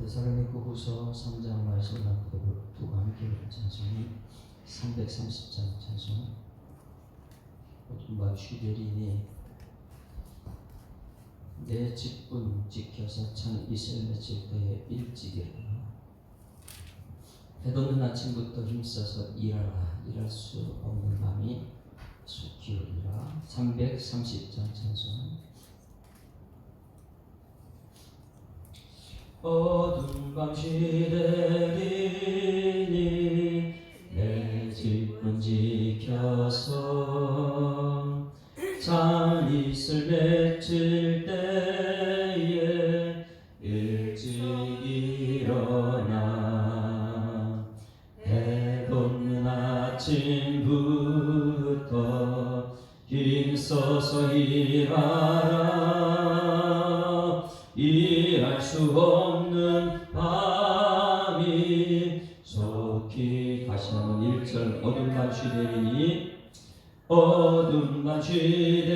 데살로니가후서 3장 말씀과 두고 함께 읽은 찬송이 330장 찬송. 오줌바 슈데린이 내 직분 지켜서 찬 이슬 맺힐 때에 일찍이라. 해돋는 아침부터 힘써서 일하라. 일할 수 없는 밤이 속히 오리라. 330장 찬송. 어두운 밤 시대리니 내 직분 지켜서 찬 이슬 맺힐 때에 일찍 일어나 해돋는 아침부터 힘써서 일하라. 일할 수 없는 밤이 속히. 다시 한번 1절. 어두운 밤 시대리니 어두운 밤 시대리니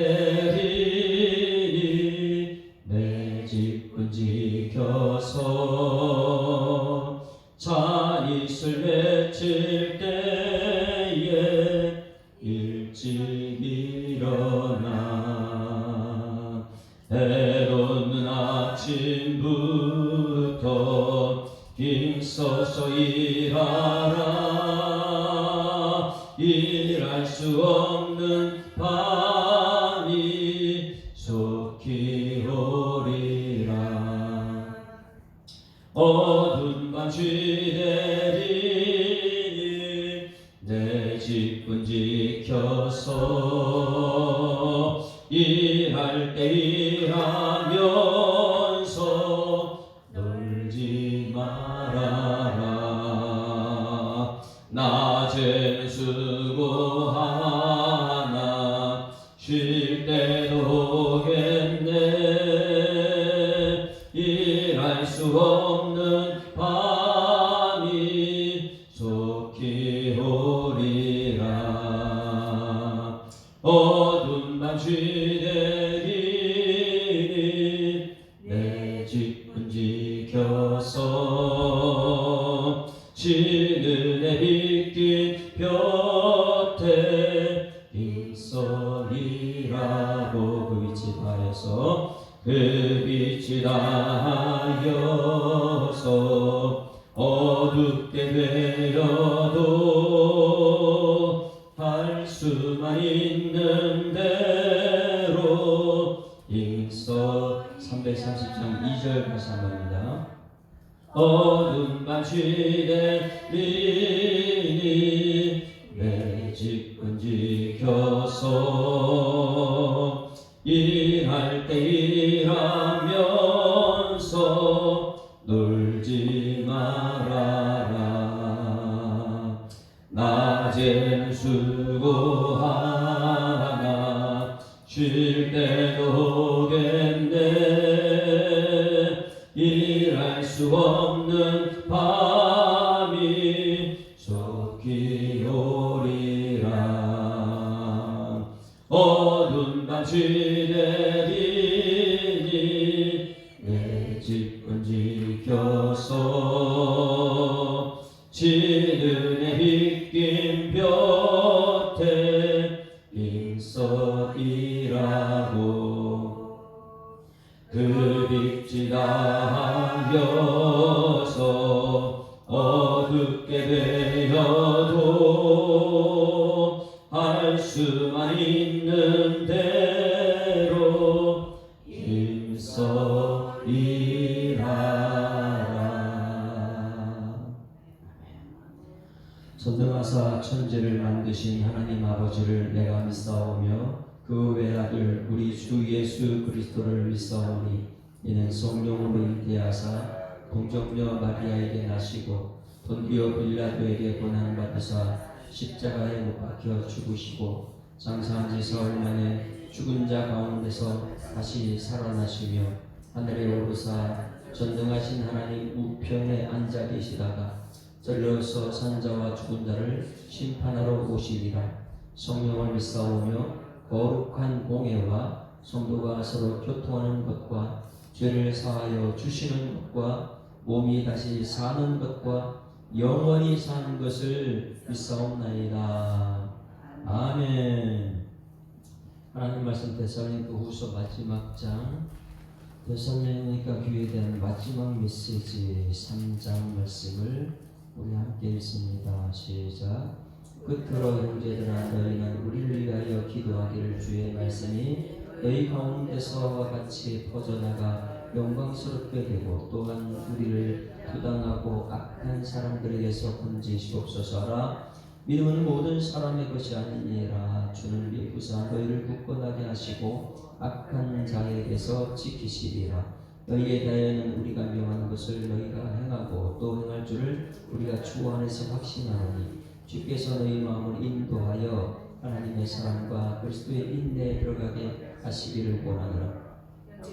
내 직분 지켜서 찬 이슬 맺힐 때에 일찍 일어나 해돋는 아침부터 힘써서 일하라. 일할 수 없는 밤이 속히 오리라. 어두운 밤 시대리니 내 직분 지켜서 일할 때 일하면서 놀지 말아라. 낮에는 수고하나 쉴 때도 오겠네. 일할 수 없는 밤이 속히 오리라. 어두운 밤 시대리니 내 직분 지켜서 지는 해 비낀 볕에 힘써 일하고 그 빛이 발해서 그 빛이 닿아서 어둡게 되어도 할 수만 있는 대로 힘써. 330장 2절 다시 한번입니다. 어두운 밤 시대리니 내 직분 지켜서 일할 때 일하면서 놀지 말아라. 낮에는 수고하나 쉴 때도 오겠네. 일할 수 없는 밤이 속히 오리라. 어두운 밤 시대리니 내 직분 지켜서 지는 해 비낀 볕에 힘써 일하고 그 빛이 닿아서 어둡게 되어도 할 수만 있는 대로 힘써 일하라. 전능하사 천지를 만드신 하나님 아버지를 내가 믿사오며 그 외아들 우리 주 예수 그리스도를 믿사오니 이는 성령으로 잉태하사 동정녀 마리아에게 나시고 본디오 빌라도에게 고난받으사 십자가에 못 박혀 죽으시고 장사한 지 사흘 만에 죽은 자 가운데서 다시 살아나시며 하늘에 오르사 전능하신 하나님 우편에 앉아 계시다가 절려서 산 자와 죽은 자를 심판하러 오시리라. 성령을 믿사오며 거룩한 공예와 성도가 서로 교통하는 것과 죄를 사하여 주시는 것과 몸이 다시 사는 것과 영원히 사는 것을 믿사옵나이다. 아멘. 하나님 말씀 데살로니가 후서 마지막 장, 데살로니가 교회에 대한 마지막 메시지 3장 말씀을 우리 함께 읽습니다. 시작. 끝으로 형제들아 너희는 우리를 위하여 기도하기를 주의 말씀이 너희 가운데서와 같이 퍼져나가 영광스럽게 되고 또한 우리를 부당하고 악한 사람들에게서 건지시옵소서 하라. 믿음은 모든 사람의 것이 아니니라. 주는 미쁘사 너희를 굳건하게 하시고 악한 자에게서 지키시리라. 너희에 대하여는 우리가 명하는 것을 너희가 행하고 또 행할 줄을 우리가 주 안에서 확신하노니 주께서 너희 마음을 인도하여 하나님의 사랑과 그리스도의 인내에 들어가게 하시기를 원하노라.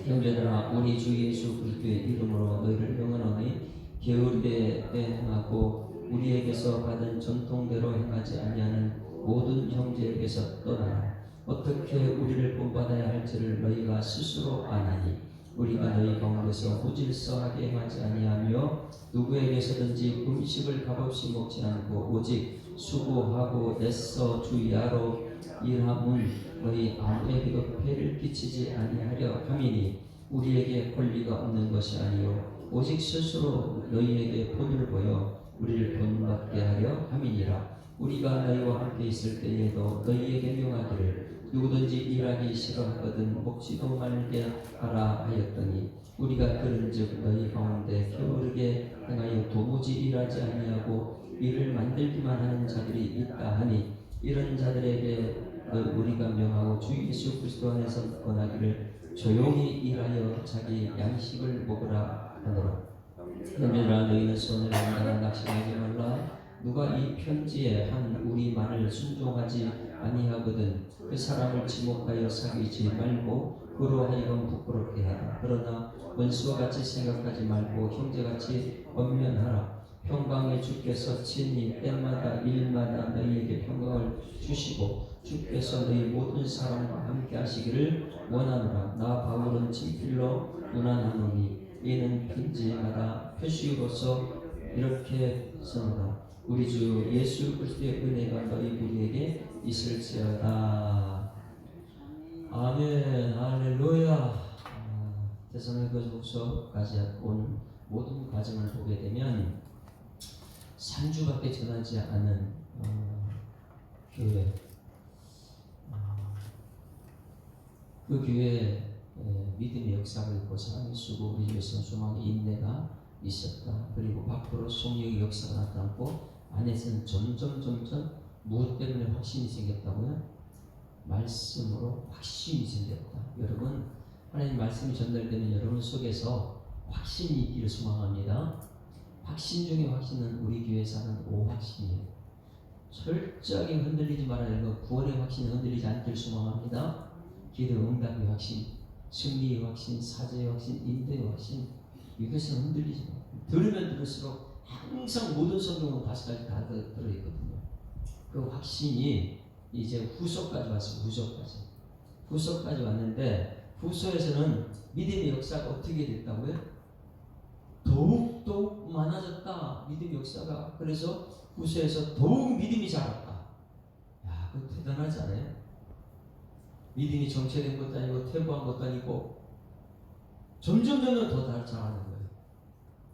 형제들아 우리 주 예수 그리스도의 이름으로 너희를 명하노니 게으르게 행하고 우리에게서 받은 전통대로 행하지 아니하는 모든 형제에게서 떠나라. 어떻게 우리를 본받아야 할지를 너희가 스스로 아나니 우리가 너희 가운데서 무질서하게 행하지 아니하며 누구에게서든지 음식을 값없이 먹지 않고 오직 수고하고 애써 주야로 일함은 너희 아무에게도 폐를 끼치지 아니하려 함이니 우리에게 권리가 없는 것이 아니요 오직 스스로 너희에게 본을 보여 우리를 본받게 하려 함이니라. 우리가 너희와 함께 있을 때에도 너희에게 명하기를 누구든지 일하기 싫어하거든 먹지도 말게 하라 하였더니 우리가 들은즉 너희 가운데 게으르게 행하여 도무지 일하지 아니하고 일을 만들기만 하는 자들이 있다 하니 이런 자들에게 우리가 명하고 주 예수 그리스도 안에서 권하기를 조용히 일하여 자기 양식을 먹으라 하노라. 형제들아 너희는 손을 안다가 낙심하지 말라. 누가 이 편지에 한 우리만을 순종하지 아니하거든 그 사람을 지목하여 사귀지 말고 그로 하여금 부끄럽게 하라. 그러나 원수와 같이 생각하지 말고 형제같이 권면하라. 평강의 주께서 친히 때마다 일마다 너희에게 평강을 주시고 주께서 너희 모든 사람과 함께 하시기를 원하노라. 나 바울은 친필로 문안하노니 이는 편지마다 표시로서 이렇게 써노라. 우리 주 예수 그리스도의 은혜가 너희 우리에게 있을지어다. 아멘. 할렐루야. 데살로니가후서까지 온 모든 과정을 보게 되면 3주밖에 지나지 않은 교회, 그 교회에 믿음의 역사를 있고 사랑이 쓰고 우리 위해서 소망의 인내가 있었다. 그리고 밖으로 성령의 역사가 나타났고 안에서는 점점 무엇 때문에 확신이 생겼다고요? 말씀으로 확신이 생겼다. 여러분 하나님 말씀이 전달되는 여러분 속에서 확신이 있기를 소망합니다. 확신 중에 확신은 우리 교회에서 하는 오확신이에요. 철저하게 흔들리지 말아야 하고 구원의 확신이 흔들리지 않기를 소망합니다. 기도 응답의 확신, 승리의 확신, 사죄의 확신, 인도의 확신, 이것은 흔들리지 마. 들으면 들을수록 항상 모든 성경은 5가지 다 들어있거든요. 그 확신이 이제 후서까지 왔어요. 후서까지 왔는데 후서에서는 믿음의 역사가 어떻게 됐다고요? 더욱 많아졌다. 믿음의 역사가. 그래서 후서에서 더욱 믿음이 자랐다. 야, 그거 대단하지 않아요? 믿음이 정체된 것도 아니고 퇴보한 것도 아니고 점점 더 자라는 거예요.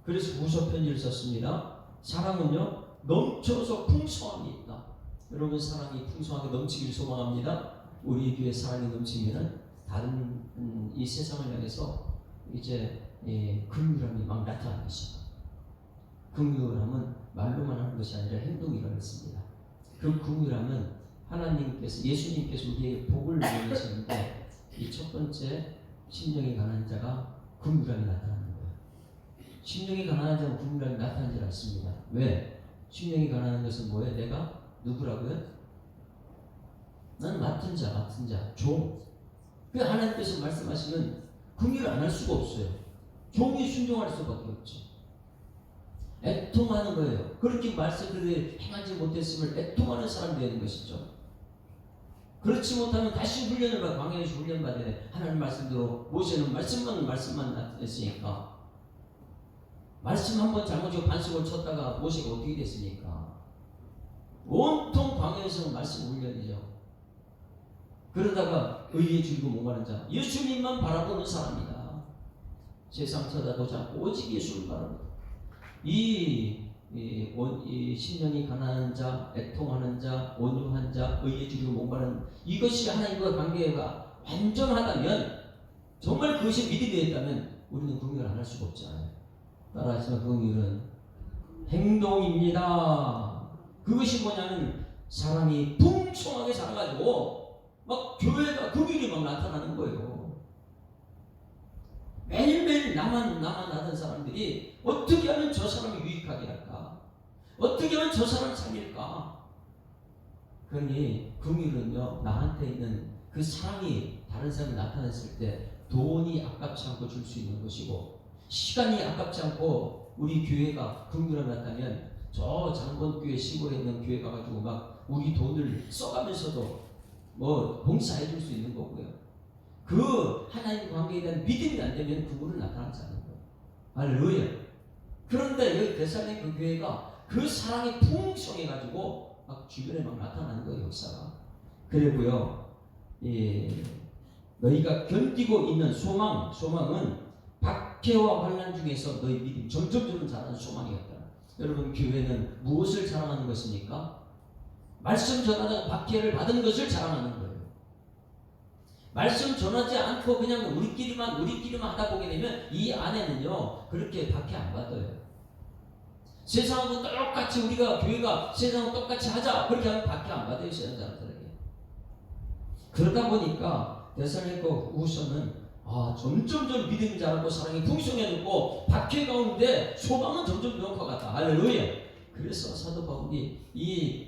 그래서 후서 편지를 썼습니다. 사랑은요 넘쳐서 풍성함이 있다. 여러분 사랑이 풍성하게 넘치기를 소망합니다. 우리 교회 사랑이 넘치면은 다른 이 세상을 향해서 이제 긍휼함이 막 나타나고 있습니다. 긍휼함은 말로만 하는 것이 아니라 행동이라고 했습니다. 그 긍휼함은 하나님께서 예수님께서 우리에게 복을 보내시는데 이 첫 번째 심령이 가난한 자가 긍휼함이 나타나는 거예요. 심령이 가난한 자는 긍휼함이 나타나지 않습니다. 왜? 심령이 가난한 것은 뭐예요? 내가 누구라고요? 나는 맡은 자, 종. 그 하나님께서 말씀하시면 긍휼을 안 할 수가 없어요. 종이 순종할 수밖에 없죠. 애통하는 거예요. 그렇게 말씀을 행하지 못했음을 애통하는 사람이 되는 것이죠. 그렇지 못하면 다시 훈련을 받고 광야에서 훈련받아야 하나님 말씀대로 모세는 말씀만 했으니까 말씀 한번 잘못하고 반석을 쳤다가 모세가 어떻게 됐습니까? 온통 광야에서 말씀 훈련이죠. 그러다가 의에 줄이고 목마른 자, 예수님만 바라보는 사람이다. 세상 쳐다보지 않고 오직 예수를 바라보다. 이 신령이 가난한 자, 애통하는 자, 온유한 자, 의에 줄이고 목마른, 이것이 하나님과 관계가 완전하다면, 정말 그것이 믿음이었다면 우리는 긍휼을 안 할 수가 없잖아요. 따라하지만 긍휼은 행동입니다. 그것이 뭐냐면 사람이 풍성하게 자라가지고 막 교회가 긍휼이 막 나타나는 거예요. 매일매일 나만 하던 사람들이 어떻게 하면 저 사람이 유익하게 할까? 어떻게 하면 저 사람을 살릴까? 그러니 긍휼은요, 나한테 있는 그 사랑이 다른 사람이 나타났을 때 돈이 아깝지 않고 줄 수 있는 것이고, 시간이 아깝지 않고 우리 교회가 긍휼을 나타면 저 장본교회 시골에 있는 교회 가가지고 막 우리 돈을 써가면서도 뭐 봉사해 줄 수 있는 거고요. 그 하나님 관계에 대한 믿음이 안 되면 긍휼은 나타나지 않는 거예요. 할렐루야. 그런데 여기 데살로니가 그 교회가 그 사랑이 풍성해가지고 막 주변에 막 나타나는 거예요, 역사가. 그리고요, 너희가 견디고 있는 소망은 박해와 환난 중에서 너희 믿음 점점 자라는 소망이었다. 여러분, 교회는 무엇을 자랑하는 것입니까? 말씀 전하다가 박해를 받은 것을 자랑하는 거예요. 말씀 전하지 않고 그냥 우리끼리만 하다 보게 되면 이 안에는요, 그렇게 박해 안 받아요. 세상하고 똑같이 우리가 교회가 세상하고 똑같이 하자 그렇게 하면 박해 안 받아요, 세상 사람들에게. 그러다 보니까 데살로니가 후서는 점점 믿음이 자라고 사랑이 풍성해졌고 박해 가운데 소망은 점점 명확하다. 할렐루야. 그래서 사도 바울이 이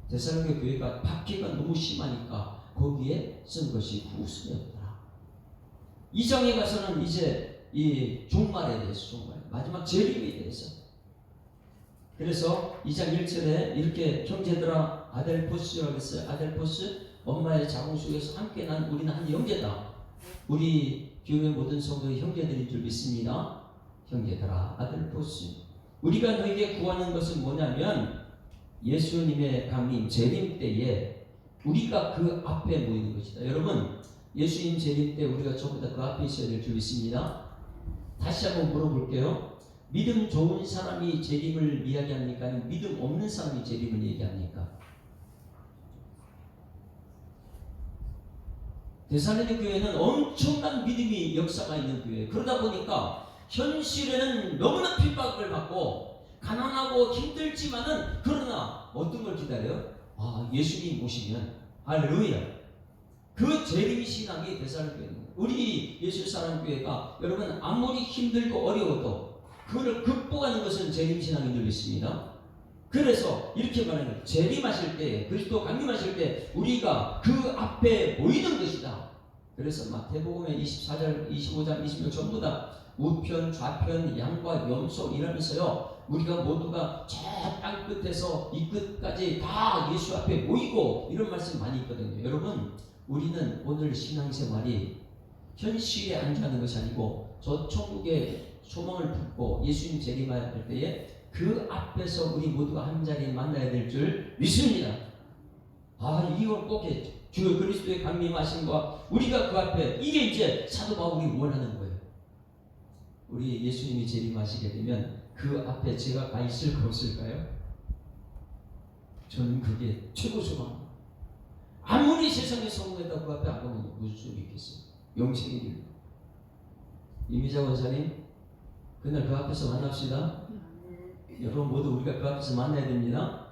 데살로니가 교회가 박해가 너무 심하니까 거기에 쓴 것이 후서였더라. 2장에 가서는 이제 이 종말에 대해서, 마지막 재림에 대해서. 그래서 2장 1절에 이렇게 형제들아, 아델포스라고 했어요. 아델포스, 엄마의 자궁 속에서 함께 난 우리는 한 형제다. 우리 교회 모든 성도의 형제들인 줄 믿습니다. 형제들아, 아델포스, 우리가 너에게 구하는 것은 뭐냐면 예수님의 강림 재림 때에 우리가 그 앞에 모이는 것이다. 여러분, 예수님 재림 때 우리가 전부 다 그 앞에 있어야 될 줄 믿습니다. 다시 한번 물어볼게요. 믿음 좋은 사람이 재림을 이야기합니까? 아니면 믿음 없는 사람이 재림을 얘기합니까? 데살로니가 교회는 엄청난 믿음이 역사가 있는 교회예요. 그러다 보니까 현실에는 너무나 핍박을 받고 가난하고 힘들지만은, 그러나 어떤 걸 기다려요? 예수님 오시면, 할렐루야, 그 재림 신앙이 데살로니가 교회는, 우리 예수 사람 교회가 여러분 아무리 힘들고 어려워도 그거를 극복하는 것은 재림 신앙인 줄 믿습니다. 그래서 이렇게 말하는 거예요. 재림하실 때, 그리스도 강림하실 때 우리가 그 앞에 모이는 것이다. 그래서 마태복음의 24절, 25장, 26절 전부 다 우편, 좌편, 양과 염소 이러면서요, 우리가 모두가 저 땅 끝에서 이 끝까지 다 예수 앞에 모이고 이런 말씀 많이 있거든요. 여러분, 우리는 오늘 신앙생활이 현실에 안주하는 것이 아니고 저 천국의 소망을 품고 예수님 재림할 때에 그 앞에서 우리 모두가 한 자리에 만나야 될 줄 믿습니다. 이걸 꼭 해. 주 그리스도의 강림하심과 우리가 그 앞에, 이게 이제 사도 바울이 원하는 거예요. 우리 예수님이 재림하시게 되면 그 앞에 제가 가 있을 거 없을까요? 저는 그게 최고 소망입니다. 아무리 세상에 성공했다 그 앞에 안 가면 무슨 소리 있겠어요? 영생의 길. 이미자 원사님, 그날 그 앞에서 만납시다. 여러분 모두 우리가 그 앞에서 만나야 됩니다.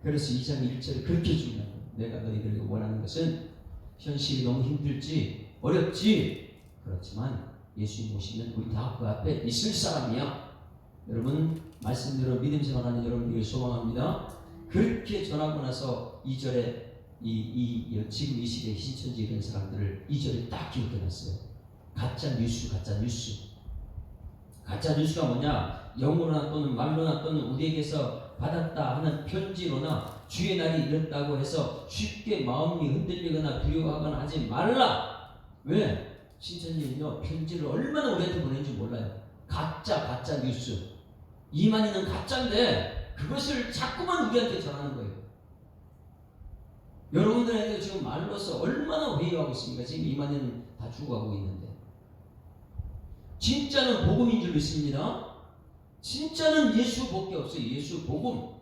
그래서 2장 1절에 그렇게 중요한 거예요. 내가 너희들에게 원하는 것은, 현실이 너무 힘들지, 어렵지, 그렇지만 예수님 오시면 우리 다 그 앞에 있을 사람이야. 여러분, 말씀대로 믿음 생활하는 여러분들을 소망합니다. 그렇게 전하고 나서 2절에 지금 이 시대에 신천지 이런 사람들을 2절에 딱 기억해놨어요. 가짜 뉴스가 뭐냐? 영으로나 또는 말로나 또는 우리에게서 받았다 하는 편지로나 주의 날이 이렇다고 해서 쉽게 마음이 흔들리거나 두려워하거나 하지 말라. 왜? 신천지는요, 편지를 얼마나 우리한테 보낸지 몰라요. 가짜 뉴스. 이만희는 가짜인데 그것을 자꾸만 우리한테 전하는 거예요. 여러분들에게 지금 말로서 얼마나 회유하고 있습니까? 지금 이만희는 다 죽어가고 있는데. 진짜는 복음인 줄 믿습니다. 진짜는 예수밖에 없어요. 예수 복음.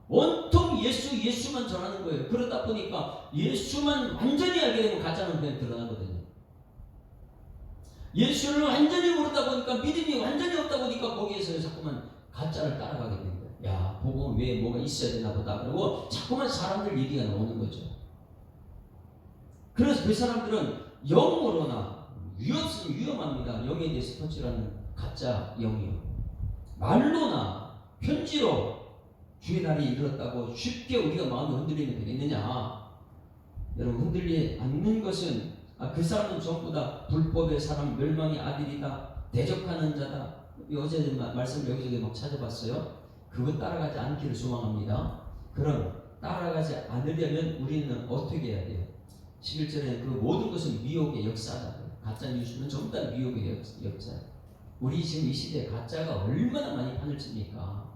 온통 예수만 전하는 거예요. 그러다 보니까 예수만 완전히 알게 되면 가짜는 그냥 드러나거든요. 예수를 완전히 모르다 보니까 믿음이 완전히 없다 보니까 거기에서 자꾸만 가짜를 따라가게 되는 거예요. 야, 복음 왜 뭐가 있어야 되나 보다. 그리고 자꾸만 사람들 얘기가 나오는 거죠. 그래서 그 사람들은 영으로나 위험합니다. 영에 대해서 터치라는 가짜 영이요. 말로나 편지로 주의 날이 이르렀다고 쉽게 우리가 마음이 흔들리면 되겠느냐? 여러분, 흔들리지 않는 것은 그 사람은 전부 다 불법의 사람, 멸망의 아들이다, 대적하는 자다. 어제 말씀 여기저기 막 찾아봤어요. 그거 따라가지 않기를 소망합니다. 그럼 따라가지 않으려면 우리는 어떻게 해야 돼요? 11절에 그 모든 것은 미혹의 역사다. 가짜 뉴스는 전부 다 미혹의 역사. 우리 지금 이 시대에 가짜가 얼마나 많이 판을 칩니까?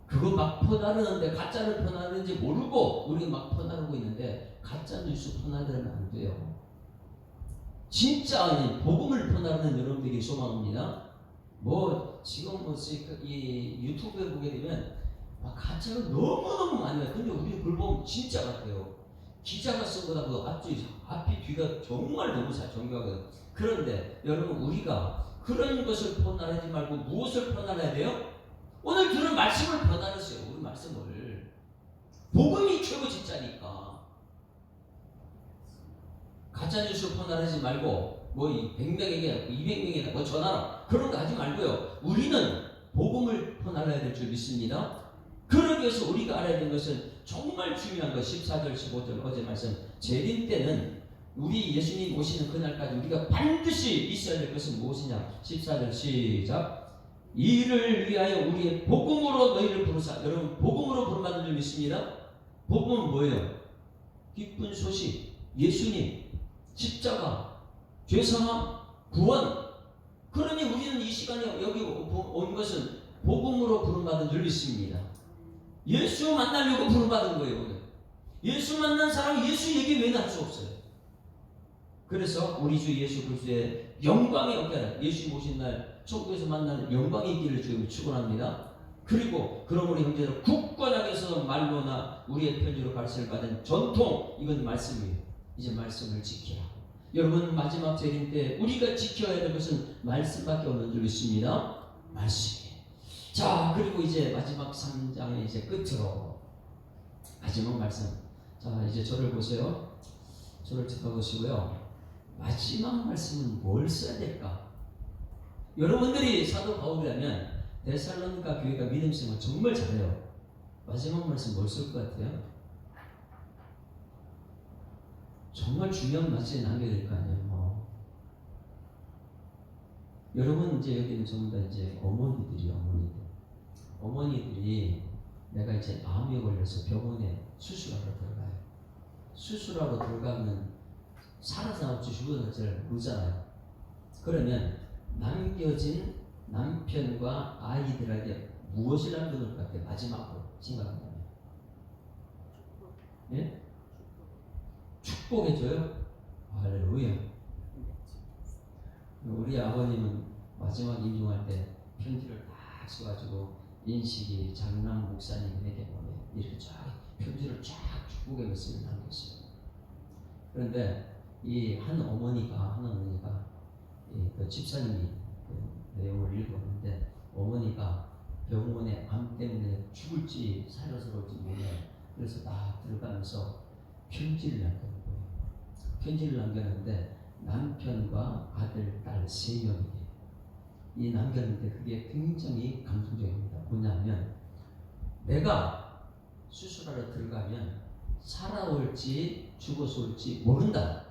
그거 막 퍼나르는데 가짜를 퍼나르는지 모르고 우리가 막 퍼나르고 있는데 가짜 뉴스 퍼나르면 안 돼요. 진짜 복음을 퍼나르는 여러분들이 소망합니다. 지금 이 유튜브에 보게 되면 가짜가 너무너무 많이 와요. 근데 우리는 그걸 보면 진짜 같아요. 기자가 쓴 거다 앞이 뒤가 정말 너무 정교하거든요. 그런데 여러분, 우리가 그런 것을 퍼나르지 말고 무엇을 퍼나르야 돼요? 오늘 들은 말씀을 퍼나르세요. 우리 말씀을. 복음이 최고 진짜니까. 가짜뉴스 퍼나르지 말고 100명에게 200명에게 전하라 그런 거 하지 말고요. 우리는 복음을 퍼나르야 될 줄 믿습니다. 그러기 위해서 우리가 알아야 되는 것은 정말 중요한 것. 14절 15절 어제 말씀 재림 때는 우리 예수님 오시는 그날까지 우리가 반드시 있어야 될 것은 무엇이냐. 14절 시작. 이를 위하여 우리의 복음으로 너희를 부르사. 여러분, 복음으로 부름받는 줄 믿습니다. 복음은 뭐예요? 기쁜 소식, 예수님, 십자가, 죄사함, 구원. 그러니 우리는 이 시간에 여기 온 것은 복음으로 부름받은 줄 믿습니다. 예수 만나려고 부름받은 거예요. 오늘 예수 만난 사람은 예수 얘기 외에는 할 수 없어요. 그래서 우리 주 예수 그리스도의 영광의 어깨라, 예수 오신 날 천국에서 만나는 영광의 있기를 지금 축원합니다. 그리고 그러므로 형제들 굳건하게 서서 말로나 우리의 편지로 가르침을 받은 전통, 이건 말씀이에요. 이제 말씀을 지키라. 여러분, 마지막 재림 때 우리가 지켜야 될 것은 말씀밖에 없는 줄 믿습니다. 말씀이에요. 자, 그리고 이제 마지막 3장의 이제 끝으로 마지막 말씀. 자, 이제 저를 보세요. 저를 쳐다보시고요. 마지막 말씀은 뭘 써야 될까? 여러분들이 사도 바울이라면 데살로니가 교회가 믿음 생활 정말 잘해요. 마지막 말씀 뭘 쓸 것 같아요? 정말 중요한 말씀이 남겨야 될 거 아니에요. 여러분, 이제 여기는 전부 다 이제 어머니들이 내가 이제 암에 걸려서 병원에 수술하러 들어가요. 수술하러 들어가면 살아서 나올지 죽어날지를 모르잖아요. 그러면 남겨진 남편과 아이들에게 무엇을 남겨놓을 것 같아요? 마지막으로 생각한다면. 예? 축복해줘요? 할렐루야. 우리 아버님은 마지막 임종할 때 편지를 딱 써가지고 인식이 장남 목사님에게 보내 이렇게 쫙 편지를 쫙 축복의 메시지를 남겼어요. 그런데 이 한 어머니가 그 집사님이 그 내용을 읽었는데, 어머니가 병원에 암 때문에 죽을지 살아서올지 몰라요. 그래서 딱 들어가면서 편지를 남겨놓은 거예요. 편지를 남겼는데 남편과 아들, 딸 3명이에요. 이 남겼는데 그게 굉장히 감동적입니다. 뭐냐면, 내가 수술하러 들어가면 살아올지 죽어서 올지 모른다.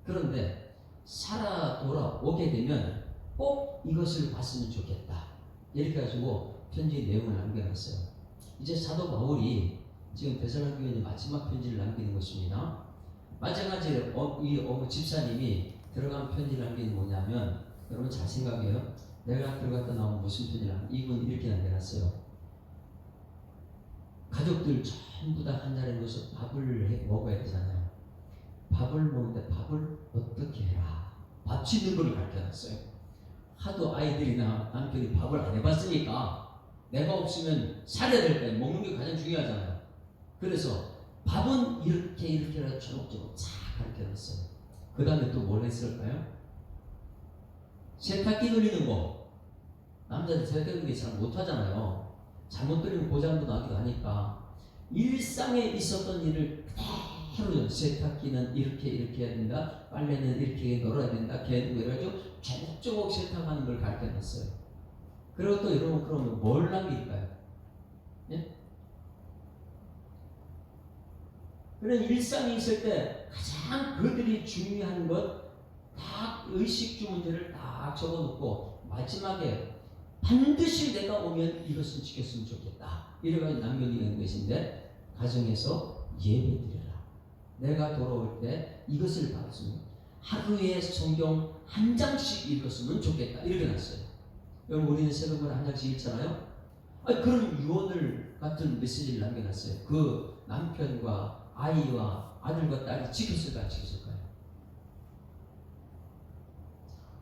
그런데 살아 돌아오게 되면 꼭 이것을 봤으면 좋겠다. 이렇게 가지고 편지 내용을 남겨놨어요. 이제 사도 바울이 지금 데살로니가 교회에 마지막 편지를 남기는 것입니다. 마찬가지로 이 집사님이 들어간 편지를 남기는 뭐냐면, 여러분 잘 생각해요. 내가 들어갔다 나오면 무슨 편이라 이분 이렇게 남겨놨어요. 가족들 전부 다 한 자리에 모여서 밥을 먹어야 되잖아요. 밥을 먹는데 밥을 어떻게 해라. 밥 짓는 걸 가르쳐놨어요. 하도 아이들이나 남편이 밥을 안 해봤으니까 내가 없으면 살아야 될 거예요. 먹는 게 가장 중요하잖아요. 그래서 밥은 이렇게 해서 초록초록 쫙 가르쳐놨어요. 그 다음에 또 뭘 했을까요? 세탁기 돌리는 거. 남자들 세탁기 잘 못하잖아요. 잘못 돌리면 고장도 나기도 하니까 일상에 있었던 일을 그대로 세탁기는 이렇게 해야 된다. 빨래는 이렇게 널어야 된다. 걔는 그래가지고 조목조목 세탁하는 걸 가르쳐놨어요. 그리고 또 여러분 그러면 뭘 남길까요? 예? 그런 일상이 있을 때 가장 그들이 중요한 것 다 의식주 문제를 딱 적어놓고 마지막에 반드시 내가 오면 이것을 지켰으면 좋겠다. 이래가지고 남겨놓는 것인데 가정에서 예배드려라. 내가 돌아올 때 이것을 받으면 하루에 성경 한 장씩 읽었으면 좋겠다. 이렇게 놨어요. 여러분 우리는 새벽마다 한 장씩 읽잖아요. 그런 유언을 같은 메시지를 남겨놨어요. 그 남편과 아이와 아들과 딸이 지켰을까 안 지켰을까요?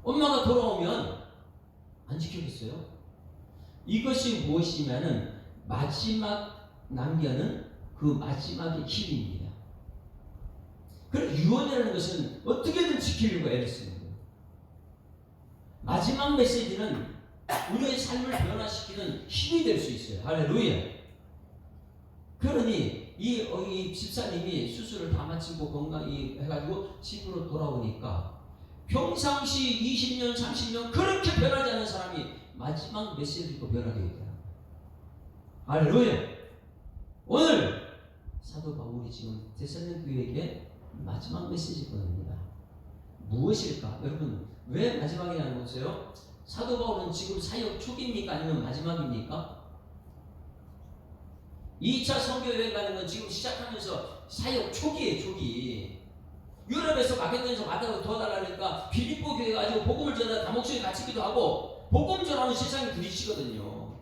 엄마가 돌아오면 안 지키겠어요? 이것이 무엇이냐면 마지막 남겨는 그 마지막의 힘입니다. 그럼 유언이라는 것은 어떻게든 지키려고 애를 쓰는 거예요. 마지막 메시지는 우리의 삶을 변화시키는 힘이 될 수 있어요. 할렐루야. 그러니 이 집사님이 수술을 다 마치고 건강히 해가지고 집으로 돌아오니까 평상시 20년, 30년 그렇게 변하지 않은 사람이 마지막 메시지로 변하게 되더라고요. 할렐루야. 오늘 사도 바울이 지금 데살로니가 교회에게 마지막 메시지 보냅니다. 무엇일까? 여러분 왜 마지막이냐는 거세요? 사도 바울은 지금 사역 초기입니까? 아니면 마지막입니까? 2차 선교 여행 가는 건 지금 시작하면서 사역 초기예요. 초기. 유럽에서 마게도냐에서 마다로 도와달라니까 빌립보 교회 가지고 복음을 전하다 다목적에 갇히기도 하고 복음 전하는 세상이 부딪히거든요.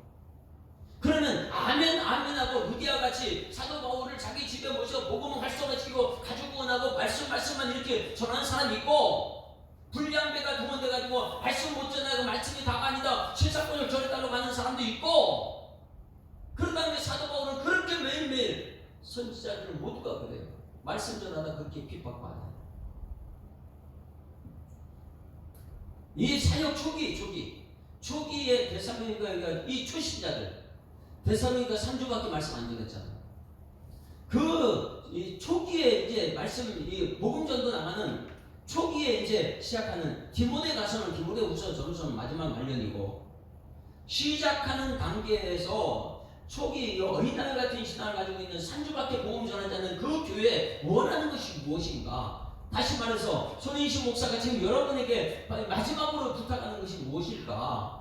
그러면 아멘 하고 루디아 같이 사도 바울을 자기 집에 모셔 복음을 활성화시키고 가족 구원하고 말씀만 이렇게 전하는 사람이 있고 불량배가 동원돼가지고 말씀 못 전하고 말씀이 다가 아니다 실사건을 전해달라고 하는 사람도 있고 그런 다음에 사도 바울은 그렇게 매일매일 선지자들을 모두가 그래요. 말씀 전하다 그렇게 핍박받아요. 이 사역 초기에 데살로니가 이 초신자들 데살로니가 3주밖에 말씀 안 전했잖아요. 이 초기에 이제 이 복음 전도 나가는 초기에 이제 시작하는 디모데 가서는 디모데 우선 전서는 마지막 말년이고 시작하는 단계에서 초기 어린아이 같은 신앙을 가지고 있는 3주밖에 복음 전하지 않는 그 교회에 원하는 것이 무엇인가? 다시 말해서 손인식 목사가 지금 여러분에게 마지막으로 부탁하는 것이 무엇일까?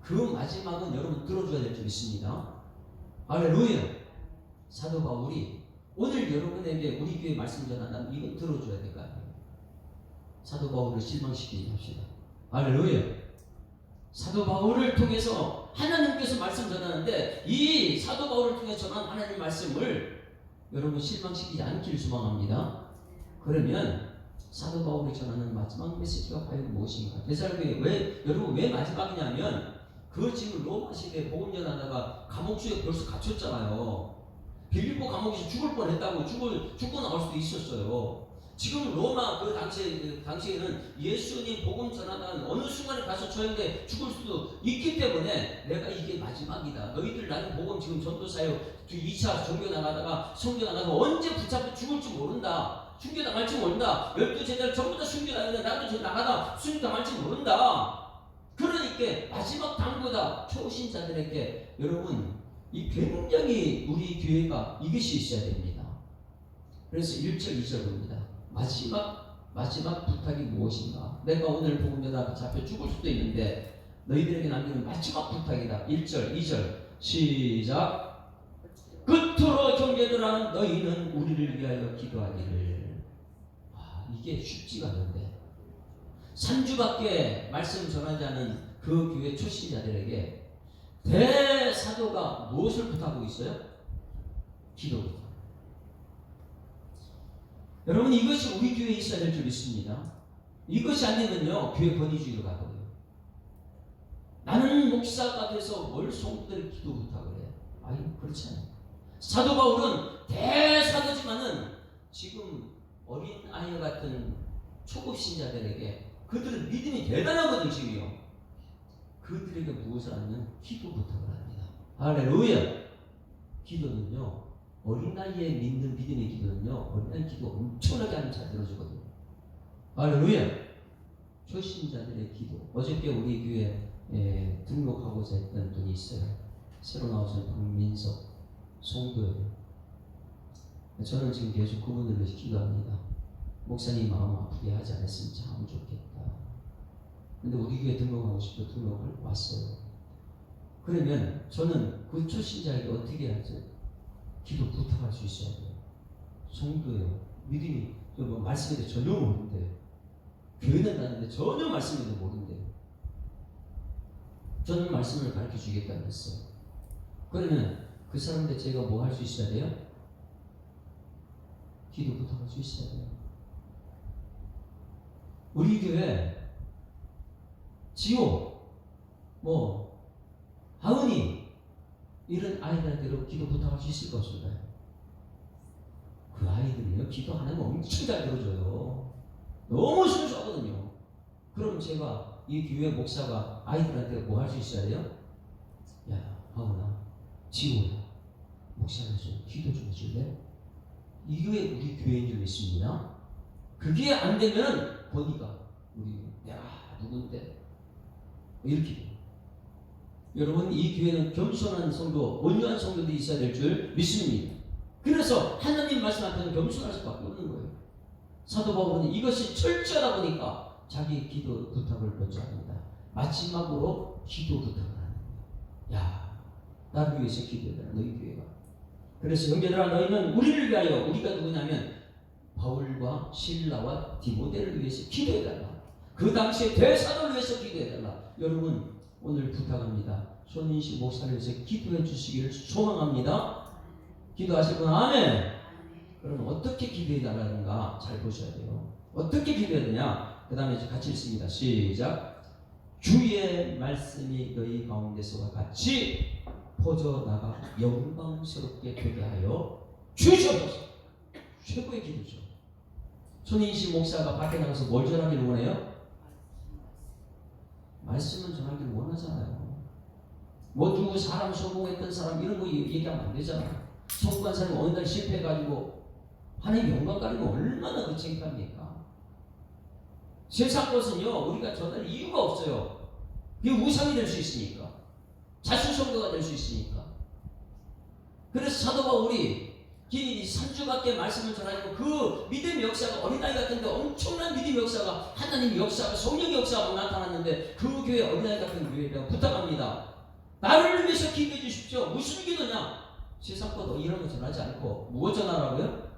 그 마지막은 여러분 들어줘야 될 줄 믿습니다. 할렐루야. 사도 바울이 오늘 여러분에게 우리 교회 말씀 전한다면 이건 들어줘야 될 거 아니에요. 사도 바울을 실망시키지 맙시다. 할렐루야. 사도 바울을 통해서 하나님께서 말씀 전하는데 이 사도 바울을 통해 전한 하나님 말씀을 여러분 실망시키지 않기를 소망합니다. 그러면 사도 바울이 전하는 마지막 메시지가 과연 무엇인가? 데살로니가 여러분 왜 마지막이냐면 그 지금 로마 시대에 복음 전하다가 감옥주에 벌써 갇혔잖아요. 빌립보 감옥에서 죽을 뻔했다고 죽고 나올 수도 있었어요. 지금 로마 그 당시에는 예수님 복음 전하다가 어느 순간에 가서 처형돼 죽을 수도 있기 때문에 내가 이게 마지막이다. 너희들 나는 복음 지금 전도사역 2차 종교 나가다가 선교 나가서 언제 붙잡혀 죽을지 모른다. 순교당할지 모른다. 12 제자를 전부 다 순교당했는데 나도 나가다 순교당할지 모른다. 그러니까 마지막 당부다. 초신자들에게 여러분 이 굉장히 우리 교회가 이것이 있어야 됩니다. 그래서 1절 2절 봅니다. 마지막 부탁이 무엇인가? 내가 오늘 복음 전하다 잡혀 죽을 수도 있는데 너희들에게 남기는 마지막 부탁이다. 1절 2절 시작. 끝으로 형제들아 너희는 우리를 위하여 기도하기를. 이게 쉽지가 않은데 3주밖에 말씀 전하지 않은 그 교회 초신자들에게 대사도가 무엇을 부탁하고 있어요? 기도부터. 여러분, 이것이 우리 교회에 있어야 될 줄 믿습니다. 이것이 안 되면요, 교회 권위주의로 가거든요. 나는 목사가 돼서 뭘 성도들 기도 부탁을 해? 아니, 그렇지 않아요. 사도 바울은 대사도지만은 지금 어린 아이 같은 초급 신자들에게 그들은 믿음이 대단하거든요, 지금요. 그들에게 무엇을 하면 기도 부탁을 합니다. 할렐루야. 기도는요, 어린 나이에 믿는 믿음의 기도는요, 어린 나이 기도 엄청나게 하면 잘 들어주거든요. 할렐루야. 초신자들의 기도. 어저께 우리 교회에 등록하고자 했던 분이 있어요. 새로 나오신 박민석 성도예요. 저는 지금 계속 그분을 위해서 기도합니다. 목사님 마음 아프게 하지 않았으면 참 좋겠다. 근데 우리 교회 등록하고 싶어 등록을 왔어요. 그러면 저는 그 초신자에게 어떻게 하죠? 기도 부탁할 수 있어야 돼요. 성도예요. 믿음이 뭐 말씀에 대해 전혀 모르는데, 교회는 다니는데 전혀 말씀에 대해 모르는데, 저는 말씀을 가르쳐 주겠다고 했어요. 그러면 그 사람한테 제가 뭐 할 수 있어야 돼요? 기도 부탁할 수 있어야 돼요. 우리 교회 지호, 하은이 이런 아이들한테도 기도 부탁할 수 있을 것입니다. 그 아이들이요, 기도 하나면 엄청 잘 들어줘요. 너무 순수하거든요. 그럼 제가 이 교회 목사가 아이들한테 뭐 할 수 있어야 돼요? 야, 하은아, 지호야, 목사님 좀 기도 좀 해줄래? 이게 우리 교회인 줄 믿습니다. 그게 안 되면 보니까 우리 내가 누군데 이렇게 돼요. 여러분, 이 교회는 겸손한 성도, 온유한 성도들이 있어야 될 줄 믿습니다. 그래서 하나님 말씀 앞에는 겸손할 수밖에 없는 거예요. 사도 바울은 이것이 철저하다 보니까 자기 기도 부탁을 먼저 합니다. 마지막으로 기도 부탁을 하는 거예요. 야, 나를 위해서 기도해라, 너희 교회가. 그래서 형제들아, 너희는 우리를 위하여, 우리가 누구냐면 바울과 실라와 디모데를 위해서 기도해달라. 그 당시에 대사도를 위해서 기도해달라. 여러분, 오늘 부탁합니다. 손인식 목사를 위해서 기도해 주시기를 소망합니다. 기도하실 분 아멘. 그럼 어떻게 기도해 달라는가 잘 보셔야 돼요. 어떻게 기도해야 되냐? 그 다음에 같이 읽습니다. 시작. 주의 말씀이 너희 가운데서와 같이 퍼져나가 영광스럽게 되게 하여 주시옵소서. 최고의 기도죠. 손인식 목사가 밖에 나가서 뭘 전하기를 원해요? 말씀을 전하기를 원하잖아요. 누구 사람 성공했던 사람 이런 거 얘기하면 안 되잖아요. 성공한 사람이 어느 날 실패해가지고 하나님 영광 가리면 얼마나 그 창피합니까? 세상 것은요, 우리가 전할 이유가 없어요. 이게 우상이 될 수 있으니까, 자수성가가 될 수 있으니까. 그래서 사도 바울이 이 3주밖에 말씀을 전하고 그 믿음의 역사가 어린아이 같은데 엄청난 믿음의 역사가, 하나님의 역사가, 성령의 역사가 나타났는데 그 교회 어린아이 같은 교회라고 부탁합니다. 나를 위해서 기도해 주십시오. 무슨 기도냐? 세상 것 이런 거 전하지 않고 무엇 전하라고요?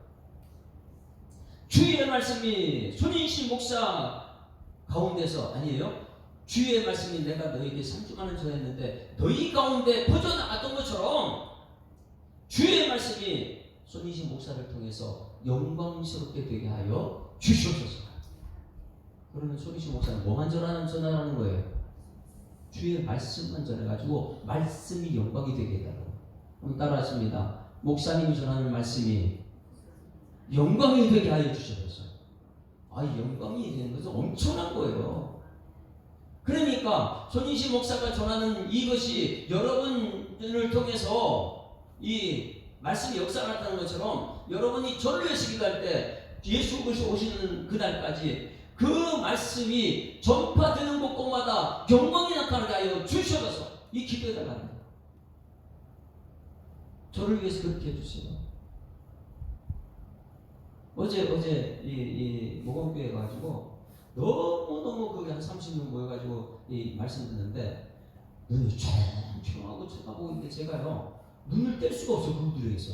주의 말씀이 손인식 목사 가운데서, 아니에요, 주의 말씀이 내가 너에게 3주간을 전했는데 너희 가운데 퍼져나갔던 것처럼 주의 말씀이 손인식 목사를 통해서 영광스럽게 되게 하여 주시옵소서. 그러면 손인식 목사는 뭐만 전하라는 거예요? 주의 말씀만 전해가지고 말씀이 영광이 되게 해달라고. 그럼 따라하십니다. 목사님이 전하는 말씀이 영광이 되게 하여 주시옵소서. 영광이 되는 것은 엄청난 거예요. 그러니까 손인식 목사가 전하는 이것이 여러분을 통해서 이 말씀이 역사가 나타나는 것처럼 여러분이 전을 위해서 기도할 때 예수 그리스도 오시는 그날까지 그 말씀이 전파되는 곳곳마다 영광이 나타나게 하여 주시옵소서. 이 기도해달라는 거예요. 저를 위해서 그렇게 해주세요. 어제 이 모범교회 가지고 너무 거기 한 30명 모여가지고 이 말씀 듣는데 눈이 조용하고 쳐다보고 있는데 제가요 눈을 뗄 수가 없어요. 그분들에게서.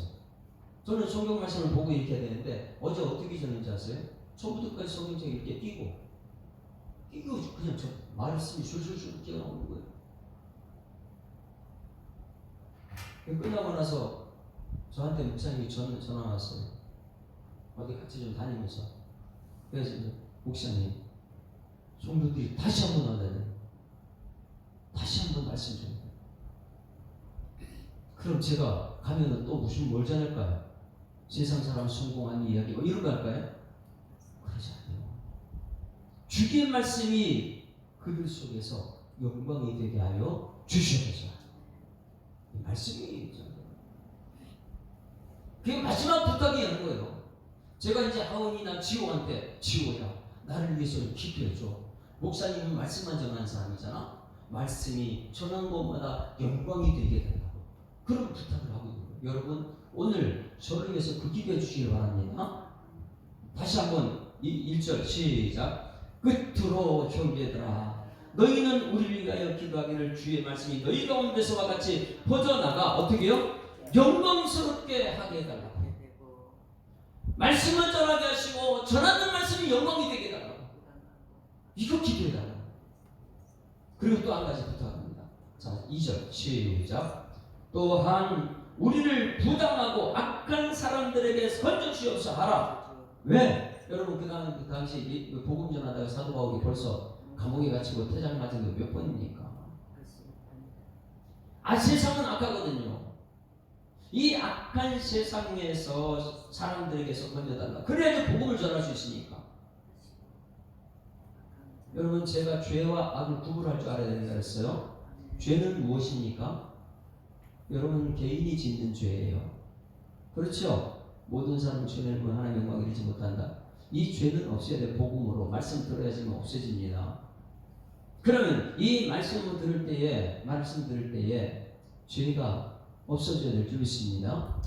저는 성경 말씀을 보고 이렇게 해야 되는데 어제 어떻게 전했는지 아세요? 처음부터까지 성경책 이렇게 끼고 이거 그냥 저 말씀이 술술술 뛰어나오는 거예요. 끝나고 나서 저한테 목사님이 전화 왔어요. 어디 같이 좀 다니면서. 그래서 목사님, 성도들이 다시 한번 하려는, 다시 한번 말씀 좀. 그럼 제가 가면은 또 뭘 전할까요? 세상 사람 성공한 이야기 뭐 이런 거 할까요? 그러지 않아요. 주기의 말씀이 그들 속에서 영광이 되게 하여 주시옵소서. 이 말씀이 그게 마지막 부탁이 하는 거예요. 제가 이제 하은이나 지호한테, 지호야, 나를 위해서 기도해줘. 목사님은 말씀만 전하는 사람이잖아. 말씀이 전한 곳마다 영광이 되게 된다고 그런 부탁을 하고 있는 거예요. 여러분, 오늘 저를 위해서 그 기도해 주시기 바랍니다. 다시 한번 1절 시작. 끝으로 형제들아, 너희는 우리를 위하여 기도하기를 주의 말씀이 너희 가운데서와 같이 퍼져나가 어떻게 해요? 영광스럽게 하게 해달라고. 말씀을 전하게 하시고 전하는 말씀이 영광이 되게 해달라고. 이거 기도해달라고. 그리고 또 한 가지 부탁합니다. 자, 2절 시작. 또한 우리를 부당하고 악한 사람들에게 건져주옵소서 하라. 왜? 여러분, 그 당시 복음 전하다가 사도 바울이 벌써 감옥에 갇히고 퇴장 맞은 게 몇 번입니까? 세상은 악하거든요. 이 악한 세상에서 사람들에게서 건져달라. 그래야지 복음을 전할 수 있으니까. 여러분, 제가 죄와 악을 구분할 줄 알아야 된다 그랬어요. 죄는 무엇입니까? 여러분, 개인이 짓는 죄예요. 그렇죠? 모든 사람은 죄를 뭐 하나님 영광을 이루지 못한다. 이 죄는 없어야 돼. 복음으로 말씀 들어야지만 없어집니다. 그러면 이 말씀을 들을 때에 죄가 없어져야 될 줄 믿습니다.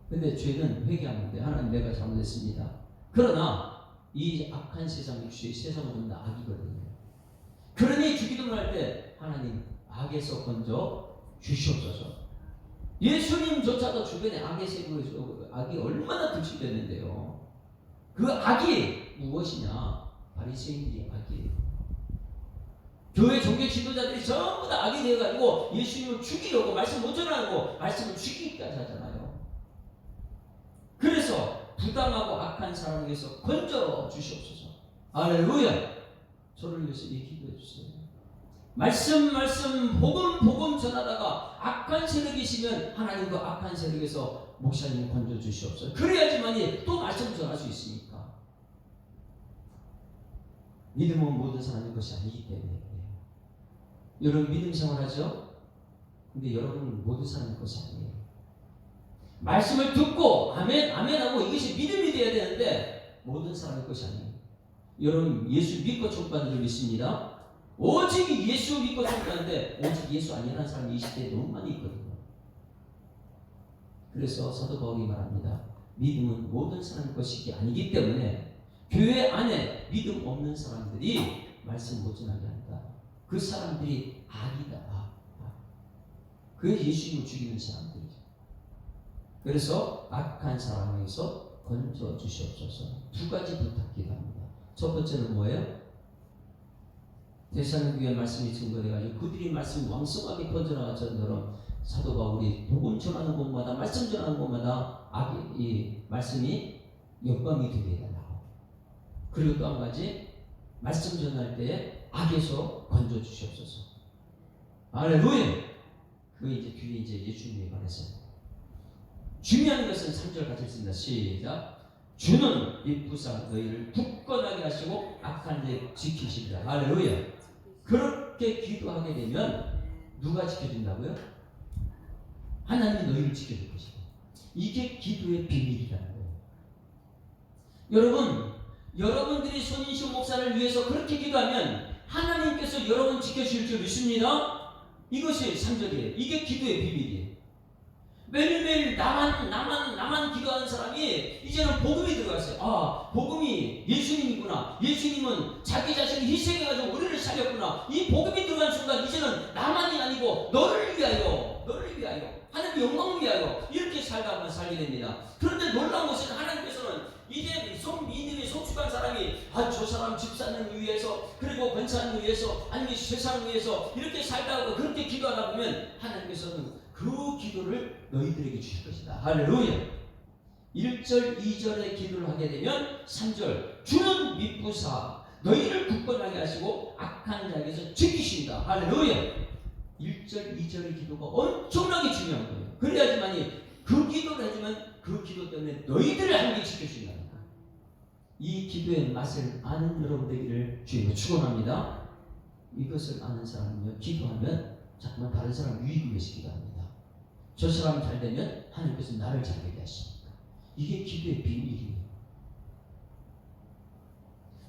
근데 죄는 회개하면 돼. 하나님, 내가 잘못했습니다. 그러나 이 악한 세상, 세상은 전부 다 악이거든요. 그러니 주기도문 할 때 하나님, 악에서 건져 주시옵소서. 예수님조차도 주변에 악의 세력으로 악이 얼마나 들쭉됐는데요. 그 악이 무엇이냐? 바리새인들이 악이에요. 교회 종교 지도자들이 전부 다 악이 되어가지고 예수님을 죽이려고 말씀 못 전하고 말씀을 죽이기까지 하잖아요. 그래서 부당하고 악한 사람에게서 건져 주시옵소서. 할렐루야. 저를 위해서 기도해 주세요. 말씀 복음 전하다가 악한 세력이 있으면 하나님 그 악한 세력에서 목사님 건져 주시옵소서. 그래야지만이 또 말씀 전할 수 있으니까. 믿음은 모든 사람의 것이 아니기 때문에. 여러분, 믿음 생활하죠? 근데 여러분은 모든 사람의 것이 아니에요. 말씀을 듣고 아멘 하고 이것이 믿음이 되어야 되는데 모든 사람의 것이 아니에요. 여러분, 예수 믿고 축복받는 줄 믿습니다. 오직 예수 믿고 축복하는데 오직 예수 아니라는 사람이 이 시대에 너무 많이 있거든요. 그래서 사도 바울이 말합니다. 믿음은 모든 사람의 것이 아니기 때문에 교회 안에 믿음 없는 사람들이 말씀 못 전하게 한다. 그 사람들이 악이다. 그게 예수님을 죽이는 사람들이죠. 그래서 악한 사람에게서 건져 주시옵소서. 두 가지 부탁기도합니다. 첫 번째는 뭐예요? 데살로니가의 말씀이 증거돼가지고 그들이 말씀이 왕성하게 퍼져나갈 정도로 사도 바울이 복음 전하는 곳마다 말씀 전하는 곳마다 이 말씀이 영광이 되게 해달라고. 그리고 또 한 가지, 말씀 전할 때에 악에서 건져 주시옵소서. 할렐루야. 그 이제 뒤에 이제 예수님이 말했어요. 중요한 것은 3절 같이 읽습니다. 시작. 주는 이 부상 너희를 굳건하게 하시고 악한 일 지키시리라. 할렐루야. 그렇게 기도하게 되면 누가 지켜준다고요? 하나님이 너희를 지켜줄 것이다. 이게 기도의 비밀이라는 거예요. 여러분들이 손인식 목사를 위해서 그렇게 기도하면 하나님께서 여러분 지켜주실 줄 믿습니다. 이것이 3절이에요. 이게 기도의 비밀이에요. 매일매일 나만 기도하는 사람이 이제는 복음이 들어갔어요. 복음이 예수님이구나. 예수님은 자기 자신을 희생해가지고 우리를 살렸구나. 이 복음이 들어간 순간 이제는 나만이 아니고 너를 위하여 하나님의 영광을 위하여 이렇게 살다 보면 살게 됩니다. 그런데 놀라운 것은 하나님께서는 이제 믿음이 성숙한 사람이 저 사람 집사님 위해서 그리고 권사님 위해서 아니면 세상 위해서 이렇게 살다 그렇게 기도하다 보면 하나님께서는 그 기도를 너희들에게 주실 것이다. 할렐루야. 1절 2절의 기도를 하게 되면 3절 주는 미쁘사 너희를 굳건하게 하시고 악한 자에게서 지키신다. 할렐루야. 1절 2절의 기도가 엄청나게 중요한 거예요. 그래야지만이 그 기도를 해주면 그 기도 때문에 너희들을 하나님이 지켜주신다. 이 기도의 맛을 아는 여러분 되기를 주님으로 축원합니다. 이것을 아는 사람은요, 기도하면 자꾸만 다른 사람 유익을 위해서 기도합니다. 저 사람이 잘 되면 하나님께서 나를 잘 되게 하십니다. 이게 기도의 비밀이에요.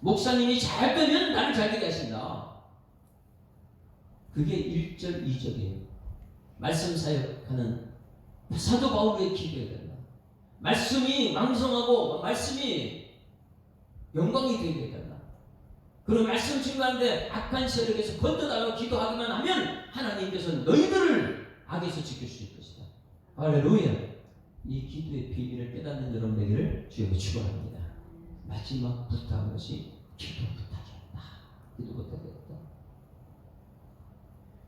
목사님이 잘 되면 나를 잘 되게 하신다. 그게 1절 2절이에요. 말씀 사역하는 사도 바울의 기도에 된다. 말씀이 왕성하고 말씀이 영광이 되게 된다. 그런 말씀 증거하는데 악한 세력에서 건져달라고 기도하기만 하면 하나님께서 너희들을 악에서 지켜주실 것이다. 할렐루야. 이 기도의 비밀을 깨닫는 여러분 되기를 주님으로 축원합니다. 마지막 부탁한 것이 기도 부탁이었다. 기도 부탁이었다.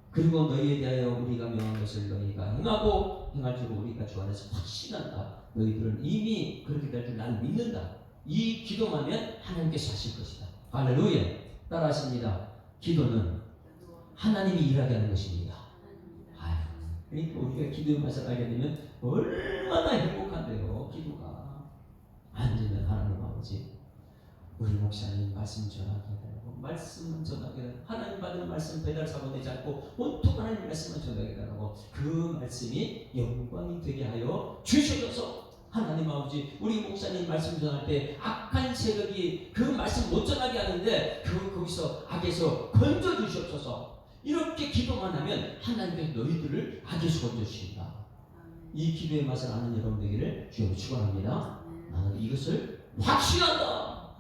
그리고 너희에 대하여 우리가 명한 것을 너희가 행하고 행할 줄 우리가 주 안에서 확신한다. 너희들은 이미 그렇게 될 줄 나는 믿는다. 이 기도만 하면 하나님께서 하실 것이다. 할렐루야. 따라하십니다. 기도는 하나님이 일하게 하는 것입니다. 그러니까 우리가 기도의 맛을 알게 되면 얼마나 행복한데요. 기도가 안 되면 하나님 아버지 우리 목사님 말씀 전하게 되고 말씀은 전하게 되고 하나님 받은 말씀 배달 사고 내지 않고 온통 하나님 말씀만 전하게 되고 그 말씀이 영광이 되게 하여 주셔서 하나님 아버지 우리 목사님 말씀 전할 때 악한 세력이 그 말씀 못 전하게 하는데 거기서 악에서 건져 주시옵소서. 이렇게 기도만 하면 하나님께서 너희들을 악에서 건져 주신다. 이 기도의 맛을 아는 여러분 되기를 주님으로 축원합니다. 나는 이것을 확신한다.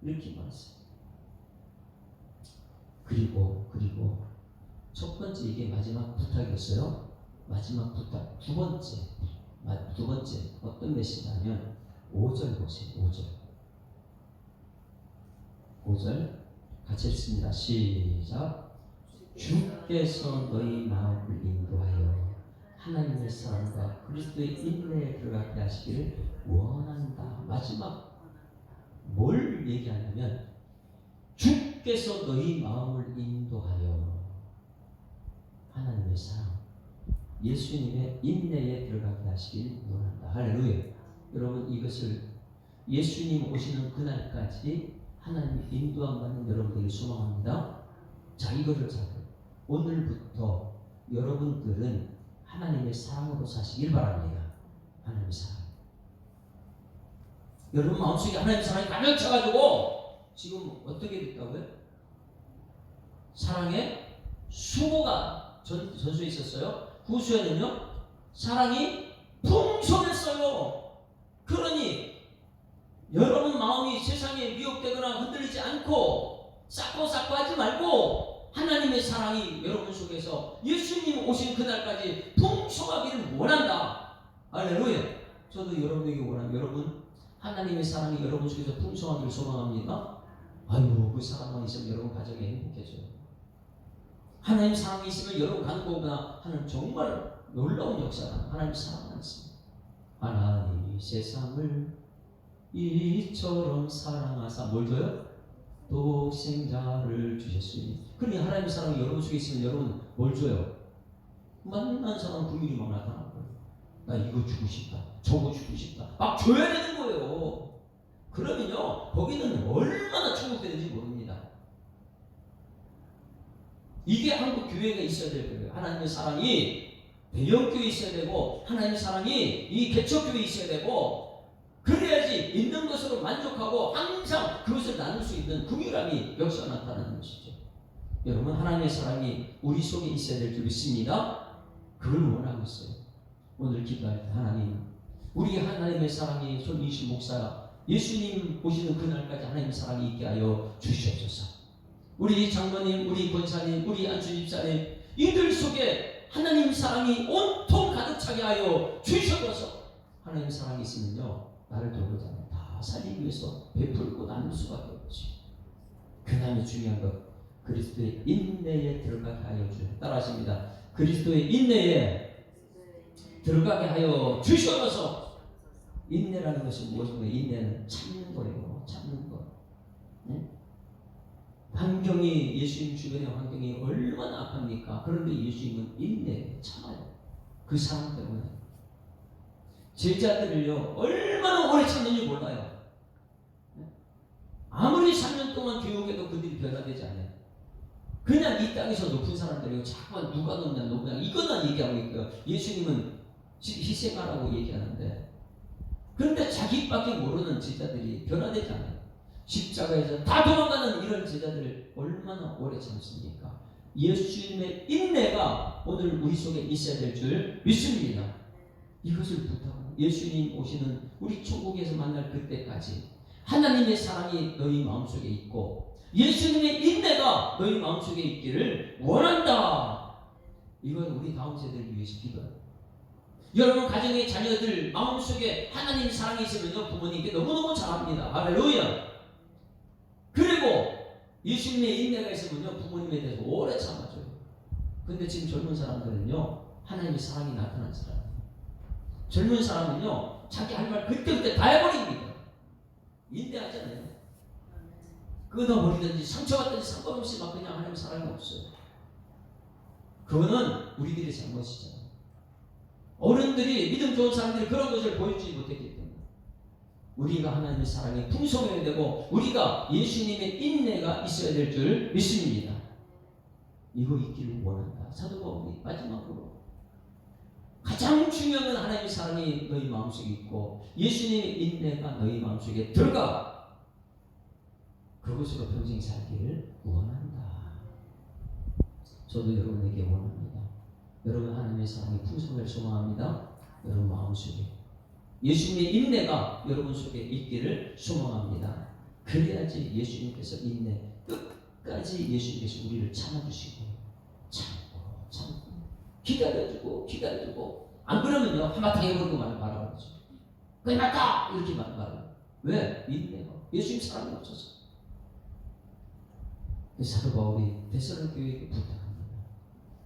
이렇게 말했어요. 그리고 첫 번째 이게 마지막 부탁이었어요. 마지막 부탁 두 번째 어떤 메시지냐면 5절 보세요. 5절 같이 읽습니다. 시작. 주께서 너희 마음을 인도하여 하나님의 사랑과 그리스도의 인내에 들어가게 하시기를 원한다. 마지막 뭘 얘기하냐면 주께서 너희 마음을 인도하여 하나님의 사랑 예수님의 인내에 들어가게 하시길 원한다. 할렐루야. 여러분 이것을 예수님 오시는 그날까지 하나님의 인도함 받는 여러분들이 소망합니다. 자, 이거를 잡아요. 오늘부터 여러분들은 하나님의 사랑으로 사시길 바랍니다. 하나님의 사랑. 여러분 마음속에 하나님의 사랑이 가득 차가지고 지금 어떻게 됐다고요? 사랑의 수고가 전수에 있었어요. 후수에는요 사랑이 풍성했어요. 그러니 여러분 마음이 세상에 미혹되거나 흔들리지 않고 쌓고 하지 말고 하나님의 사랑이 여러분 속에서 예수님 오신 그날까지 풍성하기를 원한다. 할렐루야. 저도 여러분에게 원합니다. 여러분 하나님의 사랑이 여러분 속에서 풍성하기를 소망합니다. 아유 그 사랑만 있으면 여러분 가정이 행복해져요. 하나님 사랑이 있으면 여러분 가는 것보다 하나님 정말 놀라운 역사가 하나님 사랑만 있습니다. 하나님이 세상을 이처럼 사랑하사 뭘 줘요? 독생자를 주셨으니. 그러니 하나님의 사랑이 여러분 속에 있으면 여러분 뭘 줘요? 만난 사람 국민이 막 나타나는 거예요. 나 이거 주고 싶다. 저거 주고 싶다. 막 줘야 되는 거예요. 그러면요 거기는 얼마나 충족되는지 모릅니다. 이게 한국 교회가 있어야 될 거예요. 하나님의 사랑이 대형교회 있어야 되고 하나님의 사랑이 이 개척교회 있어야 되고 그래야지 있는 것으로 만족하고 항상 그것을 나눌 수 있는 긍휼함이 역사가 나타나는 것이죠. 여러분 하나님의 사랑이 우리 속에 있어야 될 줄 믿습니다. 그걸 원하고 있어요. 오늘 기도할 때 하나님 우리 하나님의 사랑이 손이신 목사 예수님 오시는 그날까지 하나님의 사랑이 있게 하여 주시옵소서. 우리 장로님, 우리 권사님, 우리 안수 집사님 이들 속에 하나님 사랑이 온통 가득 차게 하여 주셔서 하나님 사랑이 있으면요 나를 돌보지 않는다. 다 살리기 위해서 베풀고 나눌 수밖에 없지. 그 다음에 중요한 것, 그리스도의 인내에 들어가게 하여 주옵소서. 따라하십니다. 그리스도의 인내에 들어가게 하여 주시옵소서. 인내라는 것이 무엇인가? 인내는 참는 거예요. 참는 거. 네? 환경이, 예수님 주변의 환경이 얼마나 악합니까? 그런데 예수님은 인내, 참아요. 그 사람 때문에. 제자들을요, 얼마나 오래 참는지 몰라요. 아무리 3년 동안 교육해도 그들이 변화되지 않아요. 그냥 이 땅에서 높은 사람들이요, 자꾸만 누가 높냐, 높냐, 이것만 얘기하고 있고요. 예수님은 희생하라고 얘기하는데, 그런데 자기밖에 모르는 제자들이 변화되지 않아요. 십자가에서 다 도망가는 이런 제자들을 얼마나 오래 참습니까? 예수님의 인내가 오늘 우리 속에 있어야 될 줄 믿습니다. 이것을 부탁합니다. 예수님 오시는 우리 천국에서 만날 그때까지 하나님의 사랑이 너희 마음속에 있고 예수님의 인내가 너희 마음속에 있기를 원한다. 이건 우리 다음 세대를 위해서 기도합니다. 여러분 가정의 자녀들 마음속에 하나님의 사랑이 있으면요, 부모님께 너무너무 잘합니다. 할렐루야. 그리고 예수님의 인내가 있으면요, 부모님에 대해서 오래 참아줘요. 근데 지금 젊은 사람들은요, 하나님의 사랑이 나타난 사람이에요. 젊은 사람은요, 자기 할 말 그때그때 다 해버립니다. 인내하지 않아요. 끊어버리든지 상처받든지 상관없이 막 그냥 하나님의 사랑이 없어요. 그거는 우리들의 잘못이잖아요. 어른들이, 믿음 좋은 사람들이 그런 것을 보여주지 못했기 때문에 우리가 하나님의 사랑에 풍성해야 되고 우리가 예수님의 인내가 있어야 될 줄 믿습니다. 이거 있기를 원한다. 사도 바울이 마지막으로 가장 중요한 건 하나님의 사랑이 너희 마음속에 있고 예수님의 인내가 너희 마음속에 들어가 그것으로 평생 살기를 원한다. 저도 여러분에게 원합니다. 여러분 하나님의 사랑이 풍성을 소망합니다. 여러분 마음속에 예수님의 인내가 여러분 속에 있기를 소망합니다. 그래야지 예수님께서 인내 끝까지 예수님께서 우리를 참아주시고 참고 기다려주고 안 그러면요 한바탕 해버리고 말아버리죠. 그냥 맞다 이렇게 말아요. 왜? 인내가 예수님 사랑이 없어서. 사도 바울이 데살로니가교회에게 부탁합니다.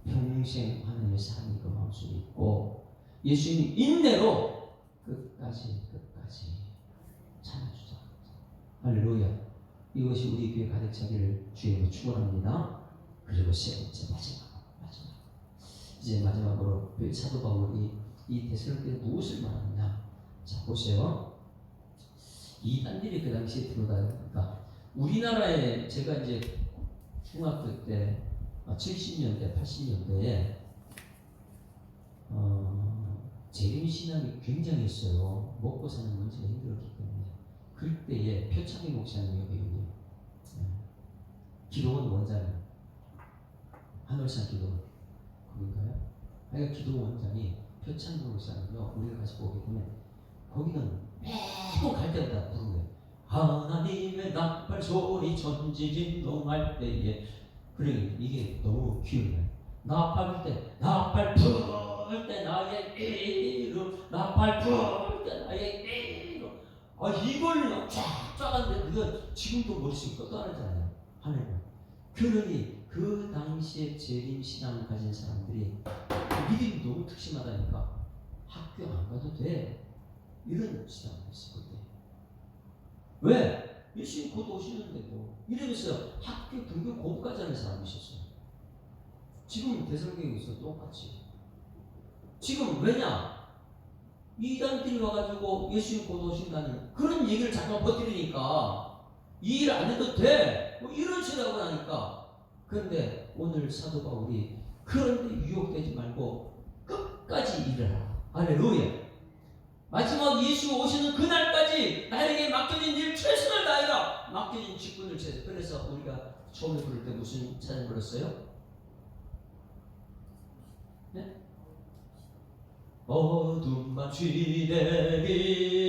평생 하나님의 사랑이 그 마음속에 있고 예수님 인내로 끝까지 참아주자. 할렐루야. 이것이 우리 교회 가득 차기를 주님으로 축원합니다. 그리고 세 번째 마지막 이제 마지막으로 사도 바울이 이 데살로니가에 무엇을 말하느냐. 자 보세요. 이단들이 그 당시에 들어다니까 우리나라에 제가 이제 중학교 때 70년대 80년대에 재림신앙이 굉장히 있어요. 먹고 사는 문제가 힘들었기 때문에. 그때에 표창희 목사님이 여기 기도원 원장이 하늘산 기도원 거긴가요? 그러니까 기도원 원장이 표창희 목사님요 우리가 가서 보게 되면 거기는 매번 갈 때마다 부르는 거예요. 하나님의 나팔 소리 천지 진동할 때에 그러니 이게 너무 귀여워요. 나팔 불 때 나팔 불 때 나의 이름 나팔 불 때 나의 이름 이걸 쫙 하는데 그건 지금도 머릿속에 떠나잖아요. 하나님. 그러니 그 당시에 재림신앙을 가진 사람들이 믿음이 너무 특심하다니까 학교 안 가도 돼 이런 신앙을 했을 때 왜? 예수님 곧 오시는데도 이러면서 학교 등교 공부까지 하는 사람이 있었어요. 지금 데살로니가에서 똑같이 지금 왜냐? 이단들이 와가지고 예수님 곧 오신다는 그런 얘기를 잠깐 버티니까 이 일 안 해도 돼 뭐 이런 생각을 하니까 그런데 오늘 사도 바울이 그런데 유혹되지 말고 끝까지 일을 하라. 할렐루야. 마지막 예수 오시는 그날까지 나에게 맡겨진 일 최선을 다해라. 맡겨진 직분을 최선. 그래서 우리가 처음에 부를 때 무슨 찬양 불렀어요? 네? 어둠 밤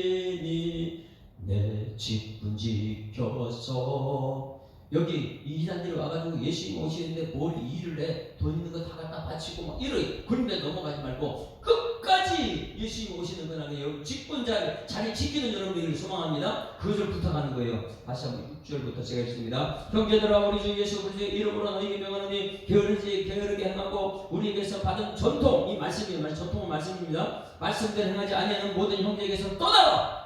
시내리니 내 직분 지켜서 여기 이단들이 와가지고 예수님 오시는데 뭘 일을 해? 돈 있는 거 다 갖다 바치고 막 이래. 그런데 넘어가지 말고 끝까지 예수님 오시는 그날에 직분 자리 지키는 여러분들을 소망합니다. 그것을 부탁하는 거예요. 다시 한번 6절부터 제가 읽습니다. 형제들아 우리 주 예수 그리스도의 이름으로 너희에게 명하노니 게으르게 행하고 우리에게서 받은 전통, 이 말씀이에요. 전통은 말씀입니다. 말씀대로 행하지 아니하는 모든 형제에게서 떠나라.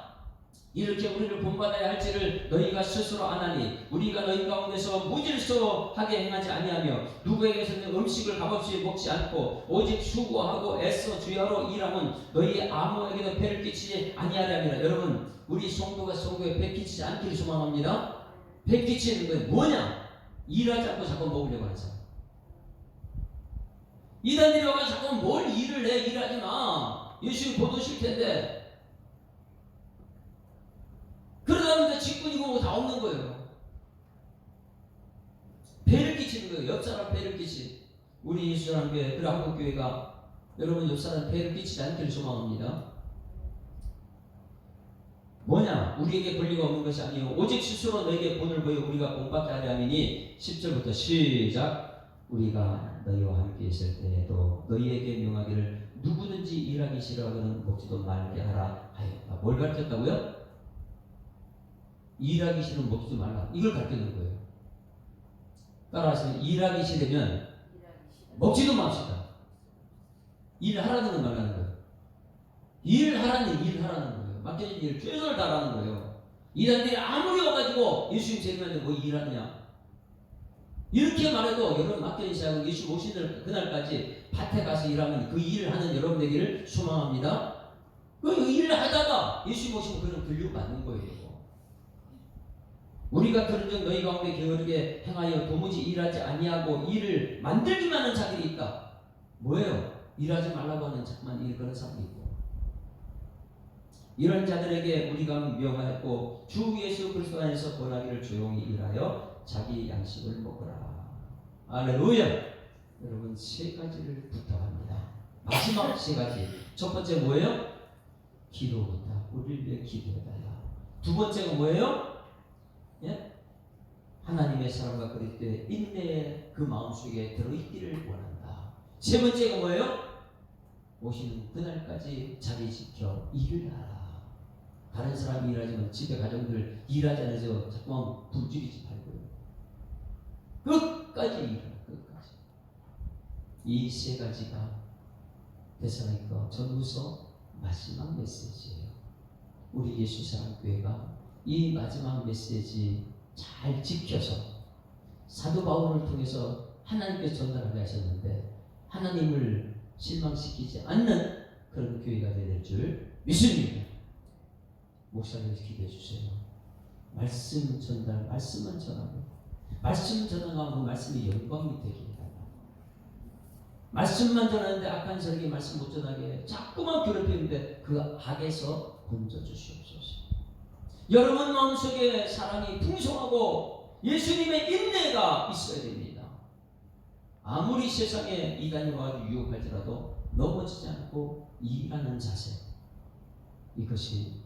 이렇게 우리를 본받아야 할지를 너희가 스스로 아나니 우리가 너희 가운데서 무질서하게 행하지 아니하며 누구에게서는 음식을 값없이 먹지 않고 오직 수고하고 애써 주야로 일하면 너희 아무에게도 배를 끼치지 아니하리라. 여러분, 우리 성도가 성도에 배 끼치지 않기를 소망합니다. 배 끼치는 건 뭐냐? 일하지 않고 자꾸 먹으려고 하는 사람. 이단들이 와서 자꾸 뭘 일을 해. 일하지 마. 예수님 곧 오실 텐데. 그러다 보니까 직분이고 뭐 다 없는 거예요. 배를 끼치는 거예요. 옆사람 배를 끼치. 우리 예수사랑교회, 그리고 한국교회가 여러분 옆사람 배를 끼치지 않기를 소망합니다. 뭐냐? 우리에게 권리가 없는 것이 아니요 오직 스스로 너에게 본을 보여 우리가 본받게 하려 함이니. 10절부터 시작. 우리가 너희와 함께 있을 때에도 너희에게 명하기를 누구든지 일하기 싫어하거든 먹지도 말게 하라 하였다. 뭘 가르쳤다고요? 일하기 싫으면 먹지도 말라. 이걸 가르치는 거예요. 따라서 일하기 싫으면 먹지도 맙시다. 일하라는 건 말하는 거예요. 일하라는 거예요. 맡겨진 일을 최선을 다하라는 거예요. 이단들이 아무리 와가지고 예수님 재림하는데 뭐 일하느냐. 이렇게 말해도 여러분 맡겨진 시작은 예수 오시는 그날까지 밭에 가서 일하면 그 일을 하는 여러분 되기를 소망합니다. 그 일을 하다가 예수 오시면 그런 불륜 받는 거예요. 우리가 들은즉 너희 가운데 게으르게 행하여 도무지 일하지 아니하고 일을 만들기만 하는 자들이 있다. 뭐예요? 일하지 말라고 하는 자꾸만 일 그런 사람이 있고. 이런 자들에게 우리가 명하였고 주 예수 그리스도 안에서 권하기를 조용히 일하여 자기 양식을 먹으라. 할렐루야. 여러분, 세 가지를 부탁합니다. 마지막 세 가지. 첫 번째 뭐예요? 기도부터 우리를 위해 기도해달라. 두 번째가 뭐예요? 예? 하나님의 사랑과 그리스도의 인내의 그 마음속에 들어있기를 원한다. 세 번째가 뭐예요? 오시는 그날까지 자리 지켜 일을 하라. 다른 사람이 일하지만 집에 가정들 일하지 않아서 자꾸만 불지르지 말고요. 끝까지 일하라. 끝까지. 이 세 가지가 데살로니가 전후서 마지막 메시지예요. 우리 예수사랑교회가 이 마지막 메시지 잘 지켜서 사도 바울을 통해서 하나님께서 전달하게 하셨는데 하나님을 실망시키지 않는 그런 교회가 될 줄 믿습니다. 목사님께서 기도해 주세요. 말씀 전달, 말씀만 전하고 말씀 전하고 그 말씀이 영광이 되게 해달라. 말씀만 전하는데 악한 세력이 말씀 못 전하게 자꾸만 괴롭히는데 그 악에서 건져 주시옵소서. 여러분 마음속에 사랑이 풍성하고 예수님의 인내가 있어야 됩니다. 아무리 세상에 이단이 와서 유혹할지라도 넘어지지 않고 일하는 자세. 이것이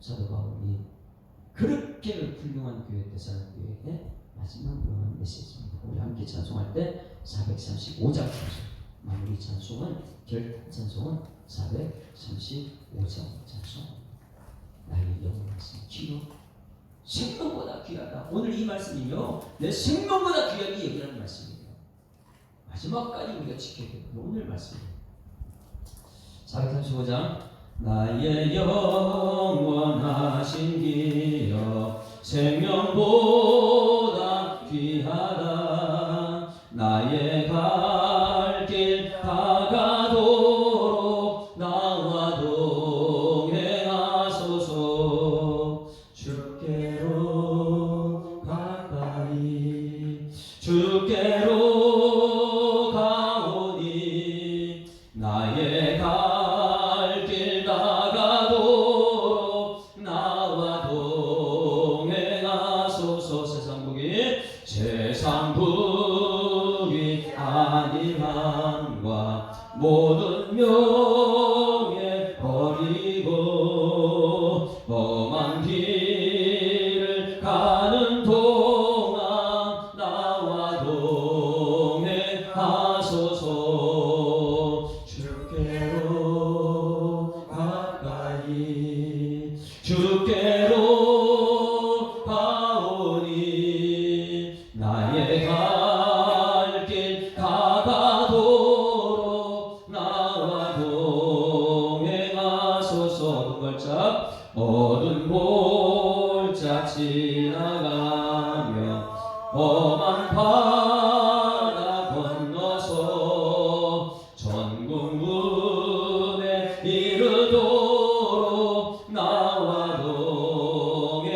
사도 바울이 그렇게 훌륭한 교회 데살로니가교회의 마지막 훌륭한 메시지입니다. 우리 함께 찬송할 때 435장 찬송. 마무리 찬송은 결단 찬송은 435장 찬송. 나의 영혼의 기도 생명보다 귀하다. 오늘 이 말씀이요 내 생명보다 귀한 이 얘기라는 말씀이에요. 마지막까지 우리가 지켜야 되는 오늘 말씀이에요. 435장. 나의 영원하신 기여 생명보다 귀하다. 나의 갈 길 다가도록 나와 동행하소서. 주께로 가까이 주께로 가오니 나의 갈 길 다가도록 나와 동행하소서. 세상 어두운 골짜 지나가며 험한 바다 건너서 전국 문에 이르도록 나와 동행하소서.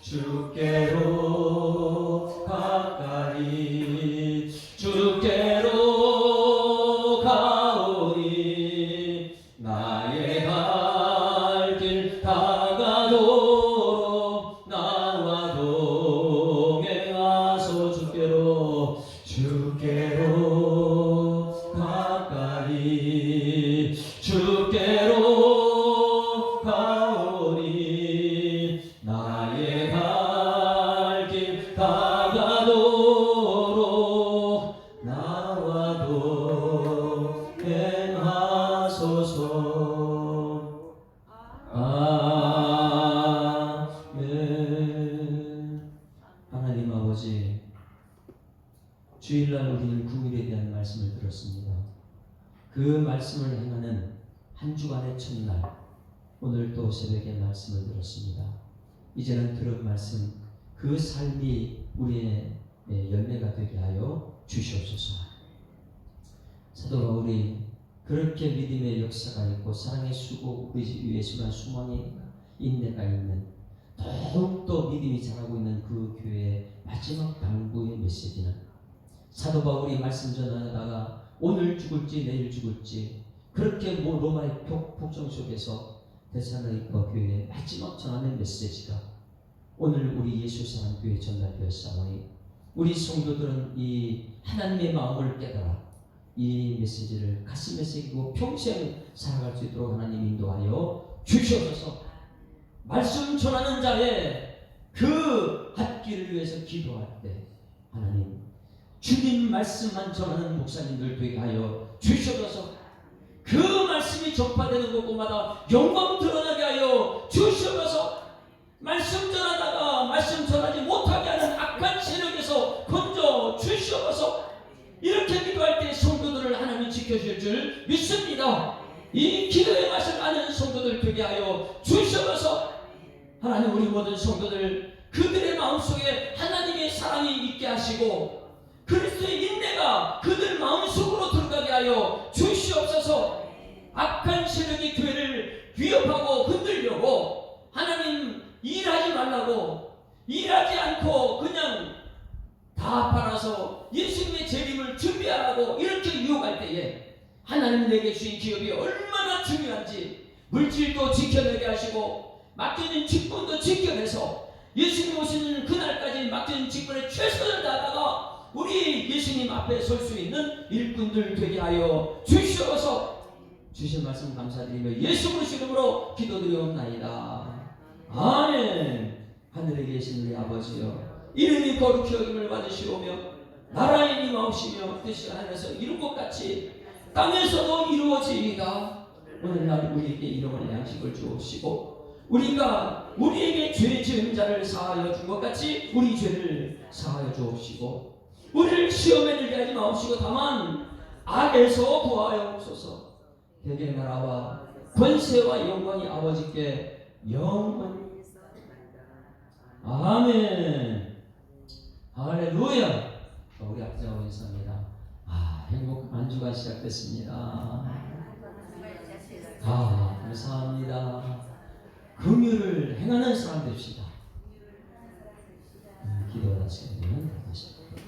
주께로 가까이 주께로 가오니 나의 갈 길 다가도록 나와 동행하소. 주께로 가까이 주께로 가오니 나의 갈 길 다가도록 나와 동행하소서. 아멘. 하나님 아버지, 주일날 우리는 구일에 대한 말씀을 들었습니다. 그 말씀을 행하는 한 주간의 첫날, 오늘 또 새벽에 말씀을 들었습니다. 이제는 들은 말씀, 그 삶이 우리의 열매가 되게 하여 주시옵소서. 사도 바울이 그렇게 믿음의 역사가 있고 사랑의 수고, 우리 위에 순한 수망의 인내가 있는, 더욱더 믿음이 자라고 있는 그 교회의 마지막 당부의 메시지는, 사도 바울이 말씀 전하다가 오늘 죽을지 내일 죽을지 그렇게 로마의 폭정 속에서 데살로니가 교회의 마지막 전하는 메시지가 오늘 우리 예수 사랑 교회에 전달되었사오니, 우리 성도들은 이 하나님의 마음을 깨달아 이 메시지를 가슴에 새기고 평생 살아갈 수 있도록 하나님 인도하여 주시옵소서. 말씀 전하는 자의 그 앞길을 위해서 기도할 때 하나님, 주님 말씀만 전하는 목사님들 되게 하여 주시옵소서. 그 말씀이 전파되는 곳마다 영광 드러나게 하여 주시옵소서. 말씀 전하다가 말씀 전하지 못하게 하는 악한 세력에서 건져 주시옵소서. 이렇게 기도할 때 성도들을 하나님이 지켜줄 줄 믿습니다. 이 기도의 맛을 아는 성도들 되게 하여 주시옵소서. 하나님, 우리 모든 성도들 그들의 마음속에 하나님의 사랑이 있게 하시고 그리스도의 인내가 그들 마음속으로 들어가게 하여 주시옵소서. 악한 세력이 교회를 위협하고 흔들려고 하나님 일하지 말라고, 일하지 않고 그냥 다 팔아서 예수님의 재림을 준비하라고 이렇게 유혹할 때에 하나님 내게 주신 기업이 얼마나 중요한지 물질도 지켜내게 하시고 맡겨진 직분도 지켜내서 예수님 오시는 그날까지 맡겨진 직분에 최선을 다하다가 우리 예수님 앞에 설 수 있는 일꾼들 되게 하여 주시옵소서. 주신 말씀 감사드리며 예수 그리스도 이름으로 기도드리옵나이다. 아멘. 하늘에 계신 우리 아버지여, 이름이 거룩히 여김을 받으시오며 나라의 임하옵시며 뜻이 하늘에서 이룬 것 같이 땅에서도 이루어지이다. 오늘날 우리에게 일용할 양식을 주옵시고 우리가 우리에게 죄 지은 자를 사하여 준 것 같이 우리 죄를 사하여 주옵시고 우리를 시험에 들게 하지 마옵시고 다만 악에서 구하옵소서. 대개 나라와 권세와 영광이 아버지께 영원히. 아멘. 할렐루야. 우리 앞장하고 인사합니다. 행복한 한 주가 시작됐습니다. 감사합니다. 긍휼을 행하는 사람 됩시다. 기도를 하시면 되는 것입니다.